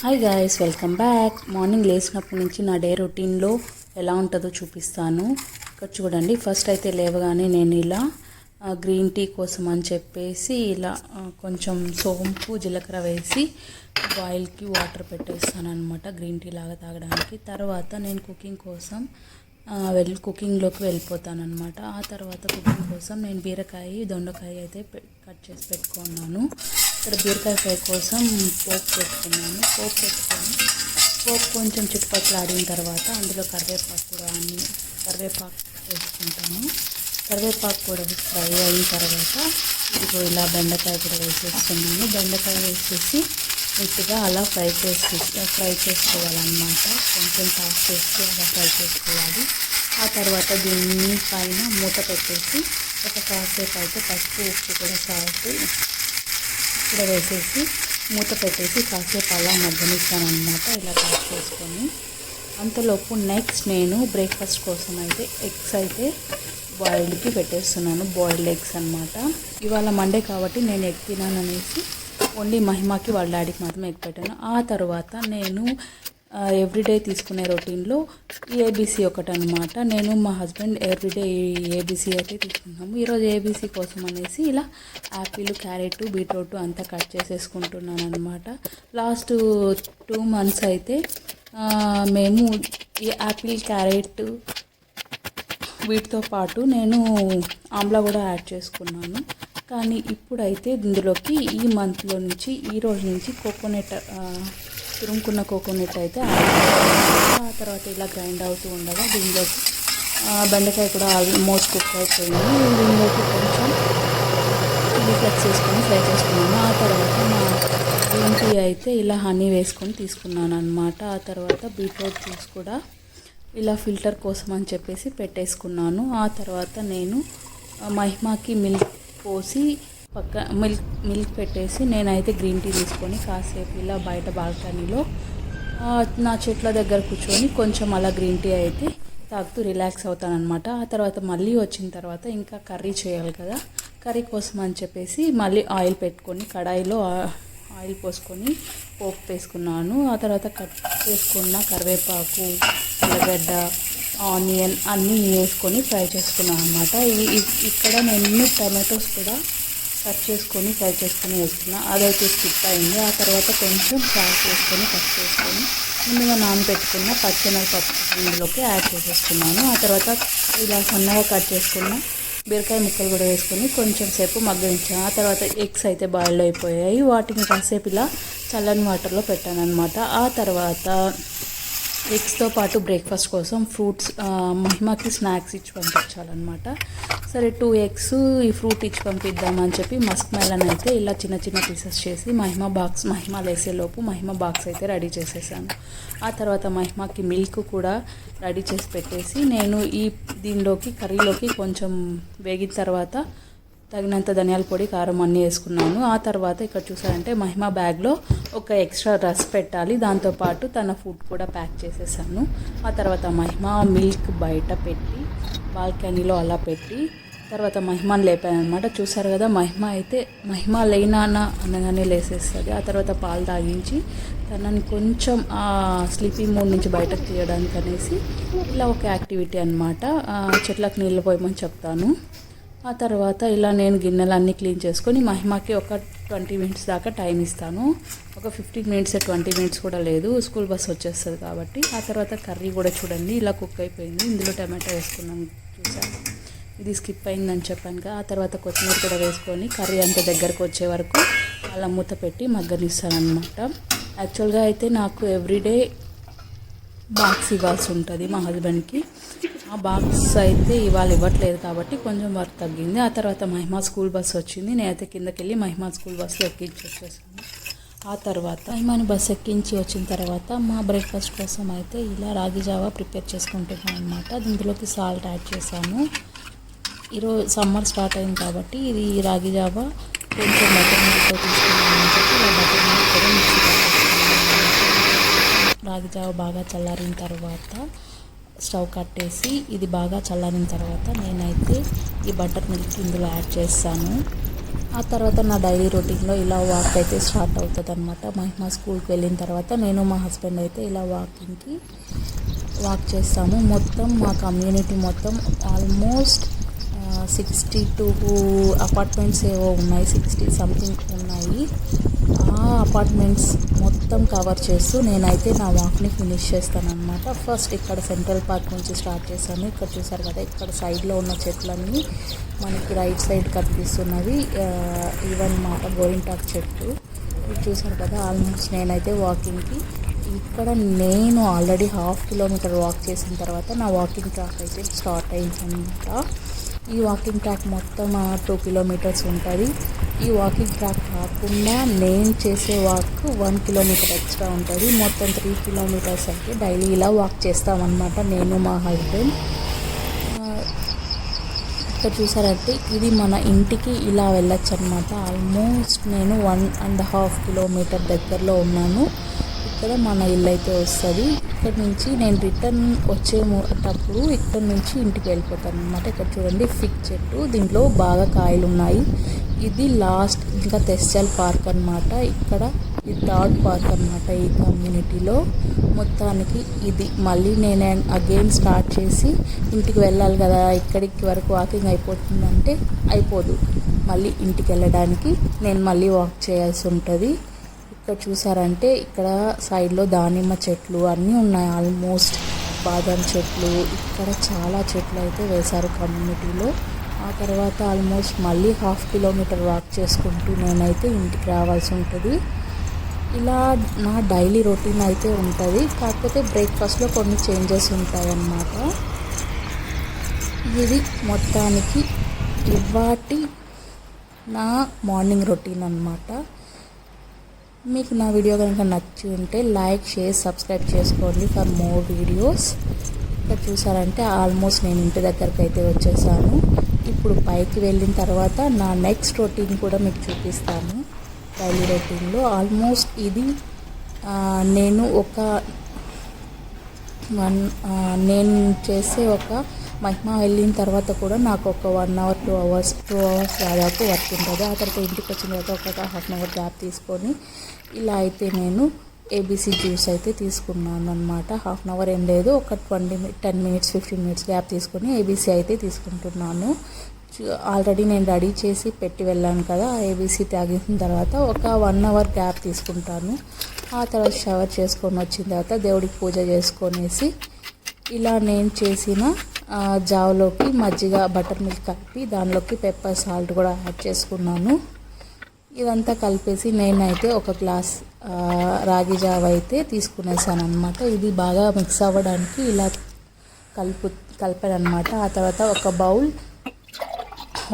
Hi guys, welcome back. Morning లేచినప్పటి నుంచి నా డే రొటీన్లో ఎలా ఉంటుందో చూపిస్తాను. ఇక్కడ చూడండి, ఫస్ట్ అయితే లేవగానే నేను ఇలా గ్రీన్ టీ కోసం అని చెప్పేసి ఇలా కొంచెం సోంపు జీలకర్ర వేసి బాయిల్కి వాటర్ పెట్టేస్తాను అనమాట, గ్రీన్ టీ లాగా తాగడానికి. తర్వాత నేను కుకింగ్ కోసం కుకింగ్లోకి వెళ్ళిపోతాను అనమాట. ఆ తర్వాత కుకింగ్ కోసం నేను బీరకాయ దొండకాయ అయితే కట్ చేసి పెట్టుకున్నాను. ఇక్కడ బీరకాయ ఫ్రై కోసం పోపు పెట్టుకున్నాను. పోపు కొంచెం చిట్టుపట్లాడిన తర్వాత అందులో కరివేపాకు వేసుకుంటాను. కరివేపాకు కూడా ఫ్రై అయిన తర్వాత ఇదిగో ఇలా బెండకాయ కూడా వేసేస్తున్నాను. బెండకాయ వేసేసి నీట్గా అలా ఫ్రై చేసుకోవాలన్నమాట. కొంచెం టాప్ చేసి అలా ఫ్రై చేసుకోవాలి. ఆ తర్వాత దీన్ని పైన మూత పెట్టేసి ఒక కాసేపు అయితే పసుపు ఉప్పు కూడా సాల్ట్ కూడా వేసేసి మూత పెట్టేసి కాసేపు అలా మగ్గనిస్తానమాట, ఇలా టాప్ చేసుకొని. అంతలోపు నెక్స్ట్ నేను బ్రేక్ఫాస్ట్ కోసం అయితే ఎగ్స్ అయితే బాయిల్డ్కి పెట్టేస్తున్నాను. బాయిల్డ్ ఎగ్స్ అనమాట. ఇవాళ మండే కాబట్టి నేను ఎగ్ తినాను అనేసి ఓన్లీ మహిమాకి వాళ్ళ డాడీకి మాత్రమే ఎగ్ పెట్టాను. ఆ తర్వాత నేను ఎవ్రీడే తీసుకునే రొటీన్లో ఏబీసీ ఒకటి అనమాట. నేను మా హస్బెండ్ ఎవ్రీడే ఏబీసీ అయితే తీసుకుంటాము. ఈరోజు ఏబీసీ కోసం అనేసి ఇలా యాపిల్, క్యారెట్, బీట్రూట్ అంతా కట్ చేసేసుకుంటున్నాను అనమాట. లాస్ట్ 2 months అయితే మేము ఈ యాపిల్, క్యారెట్ వీటితో పాటు నేను ఆమ్లా కూడా యాడ్ చేసుకున్నాను. కానీ ఇప్పుడైతే ఇందులోకి ఈ మంత్లో నుంచి ఈ రోజు నుంచి తురుముకున్న కోకోనట్ అయితే ఆ తర్వాత ఇలా గ్రైండ్ అవుతూ ఉండగా దీనిలోకి బెండకాయ కూడా ఆల్మోస్ట్ కుక్ అయిపోయింది. దీనిలోకి కొంచెం చిల్లీ ఫ్లెక్స్ వేసుకొని ఫ్రై చేసుకున్నాను. ఆ తర్వాత నా గ్రీన్ టీ అయితే ఇలా హనీ వేసుకొని తీసుకున్నాను అనమాట. ఆ తర్వాత బీట్రూట్ జ్యూస్ కూడా ఇలా ఫిల్టర్ కోసం అని చెప్పేసి పెట్టేసుకున్నాను. ఆ తర్వాత నేను మహిమాకి మిల్క్ పోసి మిల్క్ పెట్టేసి నేనైతే గ్రీన్ టీ తీసుకొని కాసేపు ఇలా బయట బాల్కనీలో నా చెట్ల దగ్గర కూర్చొని కొంచెం అలా గ్రీన్ టీ అయితే తాగుతూ రిలాక్స్ అవుతానన్నమాట. ఆ తర్వాత మళ్ళీ వచ్చిన తర్వాత ఇంకా కర్రీ చేయాలి కదా, కర్రీ కోసం అని చెప్పేసి మళ్ళీ ఆయిల్ పెట్టుకొని కడాయిలో ఆయిల్ పోసుకొని పోపు వేసుకున్నాను. ఆ తర్వాత కట్ చేసుకున్న కరివేపాకు, ఉల్లగడ్డ, ఆనియన్ అన్నీ వేసుకొని ఫ్రై చేసుకున్నాను అనమాట. ఇక్కడ నేను టమాటోస్ కూడా కట్ చేసుకొని ఫ్రై చేసుకొని వేసుకున్నా, అదైతే స్కిప్ అయింది. ఆ తర్వాత కొంచెం సాల్ట్ వేసుకొని కట్ చేసుకొని ముందుగా నానబెట్టుకున్న పచ్చెనగపప్పు ఇందులోకి యాడ్ చేసేసుకున్నాను. ఆ తర్వాత ఇలా సన్నగా కట్ చేసుకున్న బీరకాయ ముక్కలు కూడా వేసుకొని కొంచెం సేపు మగ్గనించాను. ఆ తర్వాత ఎగ్స్ అయితే బాయిల్ అయిపోయాయి. వాటిని కాసేపు ఇలా చల్లని వాటర్లో పెట్టాను అనమాట. ఆ తర్వాత ఎగ్స్తో పాటు బ్రేక్ఫాస్ట్ కోసం ఫ్రూట్స్ మహిమాకి స్నాక్స్ ఇచ్చి పంపించాలన్నమాట. సరే 2 eggs ఈ ఫ్రూట్ ఇచ్చి పంపిద్దామని చెప్పి మస్క్ మెలన్ అయితే ఇలా చిన్న చిన్న పీసెస్ చేసి మహిమ లేసేలోపు మహిమ బాక్స్ అయితే రెడీ చేసేసాను. ఆ తర్వాత మహిమాకి మిల్క్ కూడా రెడీ చేసి పెట్టేసి నేను దీనిలోకి కర్రీలోకి కొంచెం వేగిన తర్వాత తగినంత ధనియాల పొడి, కారం అన్నీ వేసుకున్నాను. ఆ తర్వాత ఇక్కడ చూసారంటే మహిమ బ్యాగ్లో ఒక ఎక్స్ట్రా రస్ పెట్టాలి, దాంతోపాటు తన ఫుడ్ కూడా ప్యాక్ చేసేసాను. ఆ తర్వాత మహిమ మిల్క్ బయట పెట్టి బాల్కనీలో అలా పెట్టి తర్వాత మహిమని లేపాను అనమాట. చూసారు కదా, మహిమ లేనాన్న అనగానే లేసేస్తుంది. ఆ తర్వాత పాలు తాగించి తనని కొంచెం స్లీపింగ్ మూడ్ నుంచి బయటకు తీయడానికి అనేసి ఇలా ఒక యాక్టివిటీ అనమాట. చెట్లకు నీళ్ళు పోయమని చెప్తాను. ఆ తర్వాత ఇలా నేను గిన్నెలన్నీ క్లీన్ చేసుకొని మహిమకి ఒక 20 minutes దాకా టైం ఇస్తాను. ఒక 15 minutes 20 minutes కూడా లేదు, స్కూల్ బస్ వచ్చేస్తుంది కాబట్టి. ఆ తర్వాత కర్రీ కూడా చూడండి ఇలా కుక్ అయిపోయింది. ఇందులో టమాటో వేసుకున్నాం, చూసాను ఇది స్కిప్ అయిందని చెప్పాను కదా. ఆ తర్వాత కొత్తిమీర కూడా వేసుకొని కర్రీ అంత దగ్గరకు వచ్చే వరకు అలా మూత పెట్టి మగ్గనిస్తాను అనమాట. యాక్చువల్గా అయితే నాకు ఎవ్రీడే బాక్స్ ఇవ్వాల్సి ఉంటుంది మా హస్బెండ్కి. ఆ బాక్స్ అయితే ఇవాళ ఇవ్వట్లేదు కాబట్టి కొంచెం వర్క్ తగ్గింది. ఆ తర్వాత మహిమా స్కూల్ బస్ వచ్చింది. నేనైతే కిందకి వెళ్ళి మహిమా స్కూల్ బస్సులో ఎక్కించి వచ్చేసాను. ఆ తర్వాత మహిమాని బస్ ఎక్కించి వచ్చిన తర్వాత మా బ్రేక్ఫాస్ట్ కోసం అయితే ఇలా రాగి జావా ప్రిపేర్ చేసుకుంటున్నాను అనమాట. ఇందులోకి సాల్ట్ యాడ్ చేశాను. ఈరోజు సమ్మర్ స్టార్ట్ అయింది కాబట్టి ఇది రాగి జావా కొంచెం బటర్ మిల్క్తో తీసుకున్నాను చెప్పి ఇలా బటర్ మిల్క్ కూడా మిక్సీ పట్టేసుకున్నాను. రాగి జావా బాగా చల్లారిన తర్వాత స్టవ్ కట్టేసి ఇది బాగా చల్లారిన తర్వాత నేనైతే ఈ బటర్ మిల్క్ ఇందులో యాడ్ చేస్తాను. ఆ తర్వాత నా డైలీ రొటీన్లో ఇలా వాక్ అయితే స్టార్ట్ అవుతుంది అనమాట. మహిమ స్కూల్కి వెళ్ళిన తర్వాత నేను మా హస్బెండ్ అయితే ఇలా వాక్ చేస్తాము. మొత్తం మా కమ్యూనిటీ మొత్తం ఆల్మోస్ట్ 62 అపార్ట్మెంట్స్ ఏవో ఉన్నాయి, 60 సంథింగ్ ఉన్నాయి. ఆ అపార్ట్మెంట్స్ మొత్తం కవర్ చేస్తూ నేనైతే నా వాక్ని ఫినిష్ చేస్తాను అనమాట. ఫస్ట్ ఇక్కడ సెంట్రల్ పార్క్ నుంచి స్టార్ట్ చేశాను. ఇక్కడ చూసారు కదా, ఇక్కడ సైడ్లో ఉన్న చెట్లన్నీ మనకి రైట్ సైడ్ కనిపిస్తున్నవి ఇవన్నమాట గోరింటాకు చెట్టు. ఇది చూసారు కదా. ఆల్మోస్ట్ నేనైతే వాకింగ్కి ఇక్కడ నేను ఆల్రెడీ 1/2 కిలోమీటర్ వాక్ చేసిన తర్వాత నా వాకింగ్ ట్రాక్ అయితే స్టార్ట్ అయిందన్నమాట. ఈ వాకింగ్ ట్రాక్ మొత్తం 2 కిలోమీటర్స్ ఉంటుంది. ఈ వాకింగ్ ట్రాక్ కాకుండా నేను చేసే వాక్ 1 కిలోమీటర్ ఎక్స్ట్రా ఉంటుంది. మొత్తం 3 కిలోమీటర్స్ అయితే డైలీ ఇలా వాక్ చేస్తామన్నమాట నేను మా హస్బెండ్. ఇక్కడ చూసారంటే ఇది మన ఇంటికి ఇలా వెళ్ళొచ్చు అనమాట. ఆల్మోస్ట్ నేను 1.5 కిలోమీటర్ దగ్గరలో ఉన్నాను. ఇక్కడ మన ఇల్లు అయితే వస్తుంది. ఇక్కడ నుంచి నేను రిటర్న్ వచ్చేటప్పుడు ఇక్కడ నుంచి ఇంటికి వెళ్ళిపోతాను అనమాట. ఇక్కడ చూడండి ఫిగ్ చెట్టు, దీంట్లో బాగా కాయలు ఉన్నాయి. ఇది లాస్ట్ ఇంకా తెస్చల్ పార్క్ అనమాట. ఇక్కడ ఇది 3rd పార్క్ అనమాట ఈ కమ్యూనిటీలో. మొత్తానికి ఇది మళ్ళీ నేను అగైన్ స్టార్ట్ చేసి ఇంటికి వెళ్ళాలి కదా, ఇక్కడికి వరకు వాకింగ్ అయిపోతుందంటే అయిపోదు. మళ్ళీ ఇంటికి వెళ్ళడానికి నేను మళ్ళీ వాక్ చేయాల్సి ఉంటుంది. ఇక్కడ చూసారంటే ఇక్కడ సైడ్లో దానిమ్మ చెట్లు అన్నీ ఉన్నాయి. ఆల్మోస్ట్ బాదం చెట్లు, ఇక్కడ చాలా చెట్లు అయితే వేశారు కమ్యూనిటీలో. ఆ తర్వాత ఆల్మోస్ట్ మళ్ళీ 1/2 కిలోమీటర్ వాక్ చేసుకుంటూ నేనైతే ఇంటికి రావాల్సి ఉంటుంది. ఇలా నా డైలీ రొటీన్ అయితే ఉంటుంది. కాకపోతే బ్రేక్ఫాస్ట్లో కొన్ని చేంజెస్ ఉంటాయన్నమాట. ఇది మొత్తానికి ఇవాటి నా మార్నింగ్ రొటీన్ అన్నమాట. మీకు నా వీడియో కనుక నచ్చి ఉంటే లైక్, షేర్, సబ్స్క్రైబ్ చేసుకోండి ఫర్ మోర్ వీడియోస్. ఇక్కడ చూసారంటే ఆల్మోస్ట్ నేను ఇంటి దగ్గరికి అయితే వచ్చేసాను. ఇప్పుడు పైకి వెళ్ళిన తర్వాత నా నెక్స్ట్ రొటీన్ కూడా మీకు చూపిస్తాను. డైలీ రొటీన్లో ఆల్మోస్ట్ ఇది నేను చేసే మహిమ వెళ్ళిన తర్వాత కూడా నాకు ఒక 1 అవర్ 2 అవర్స్ దాదాపు వర్క్ ఉంటుంది. ఆ తర్వాత ఇంటికి వచ్చిన తర్వాత ఒక 1/2 అవర్ గ్యాప్ తీసుకొని ఇలా అయితే నేను ఏబీసీ జ్యూస్ అయితే తీసుకున్నాను అనమాట. 1/2 అవర్ ఏం లేదు, ఒక 10 మినిట్స్ 15 మినిట్స్ గ్యాప్ తీసుకొని ఏబీసీ అయితే తీసుకుంటున్నాను. ఆల్రెడీ నేను రెడీ చేసి పెట్టి వెళ్ళాను కదా. ఏబీసీ తాగిన తర్వాత ఒక 1 అవర్ గ్యాప్ తీసుకుంటాను. ఆ తర్వాత షవర్ చేసుకొని వచ్చిన తర్వాత దేవుడికి పూజ చేసుకొనేసి ఇలా నేను చేసిన జావలోకి మజ్జిగ బటర్ మిల్క్ కలిపి దానిలోకి పెప్పర్ సాల్ట్ కూడా యాడ్ చేసుకున్నాను. ఇదంతా కలిపేసి నేనైతే ఒక గ్లాస్ రాగి జావ అయితే తీసుకునేసాను అనమాట. ఇది బాగా మిక్స్ అవ్వడానికి ఇలా కలిపాను అనమాట. ఆ తర్వాత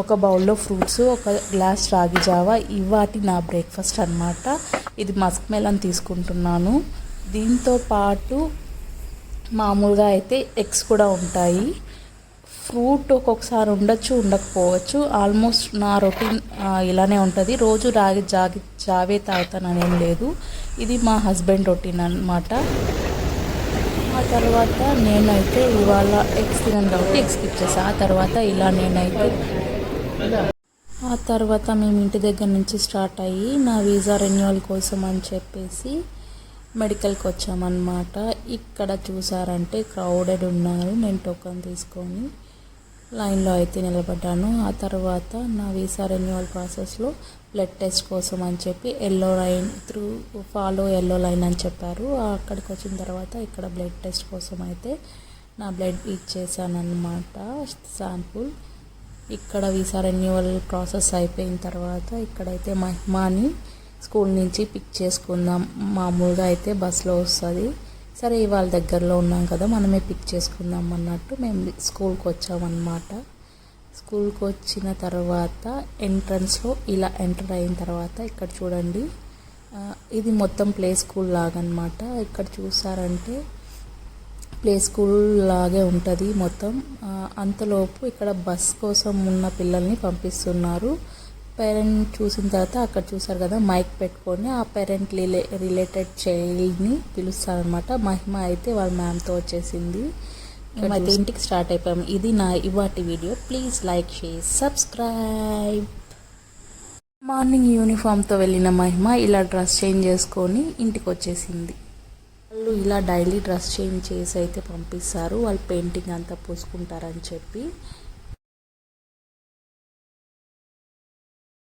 ఒక బౌల్లో ఫ్రూట్స్, ఒక గ్లాస్ రాగి జావ, ఇవాటి నా బ్రేక్ఫాస్ట్ అనమాట. ఇది మస్క్ మెలన్ తీసుకుంటున్నాను. దీంతో పాటు మామూలుగా అయితే ఎగ్స్ కూడా ఉంటాయి. ఫ్రూట్ ఒక్కొక్కసారి ఉండొచ్చు, ఉండకపోవచ్చు. ఆల్మోస్ట్ నా రొటీన్ ఇలానే ఉంటుంది. రోజు జావే తాగుతాననేం లేదు. ఇది మా హస్బెండ్ రొటీన్ అన్నమాట. ఆ తర్వాత నేనైతే ఇవాళ ఎగ్స్ తినను కాబట్టి ఎగ్స్ స్కిప్ చేసాను. ఆ తర్వాత ఆ తర్వాత మేము ఇంటి దగ్గర నుంచి స్టార్ట్ అయ్యి నా వీసా రెన్యువల్ కోసం అని చెప్పేసి మెడికల్కి వచ్చామన్నమాట. ఇక్కడ చూసారంటే క్రౌడెడ్ ఉన్నారు. నేను టోకన్ తీసుకొని లైన్లో అయితే నిలబడ్డాను. ఆ తర్వాత నా వీసా రెన్యువల్ ప్రాసెస్లో బ్లడ్ టెస్ట్ కోసం అని చెప్పి yellow line follow yellow line అని చెప్పారు. అక్కడికి వచ్చిన తర్వాత ఇక్కడ బ్లడ్ టెస్ట్ కోసం అయితే నా బ్లడ్ ఇచ్చేసాను అన్నమాట, శాంపుల్. ఇక్కడ వీసా రెన్యువల్ ప్రాసెస్ అయిపోయిన తర్వాత ఇక్కడైతే మహిమాని స్కూల్ నుంచి పిక్ చేసుకుందాం. మామూలుగా అయితే బస్సులో వస్తుంది. సరే ఇవాళ దగ్గరలో ఉన్నాం కదా, మనమే పిక్ చేసుకుందాం అన్నట్టు మేము స్కూల్కి వచ్చామన్నమాట. స్కూల్కి వచ్చిన తర్వాత ఎంట్రన్స్లో ఇలా ఎంటర్ అయిన తర్వాత ఇక్కడ చూడండి, ఇది మొత్తం ప్లే స్కూల్ లాగనమాట. ఇక్కడ చూసారంటే ప్లే స్కూల్ లాగే ఉంటుంది మొత్తం. అంతలోపు ఇక్కడ బస్ కోసం ఉన్న పిల్లల్ని పంపిస్తున్నారు. పేరెంట్ చూసిన తర్వాత అక్కడ చూసారు కదా, మైక్ పెట్టుకొని ఆ పేరెంట్ రిలేటెడ్ చైల్డ్ని పిలుస్తారనమాట. మహిమ అయితే వాళ్ళ మ్యామ్తో వచ్చేసింది. మేమైతే ఇంటికి స్టార్ట్ అయిపోయాము. ఇది నా ఇవాటి వీడియో. Please like, share, subscribe. Morning యూనిఫామ్తో వెళ్ళిన మహిమ ఇలా డ్రెస్ చేంజ్ చేసుకొని ఇంటికి వచ్చేసింది. వాళ్ళు ఇలా డైలీ డ్రెస్ చేంజ్ చేసి అయితే పంపిస్తారు, వాళ్ళు పెయింటింగ్ అంతా పూసుకుంటారని చెప్పి.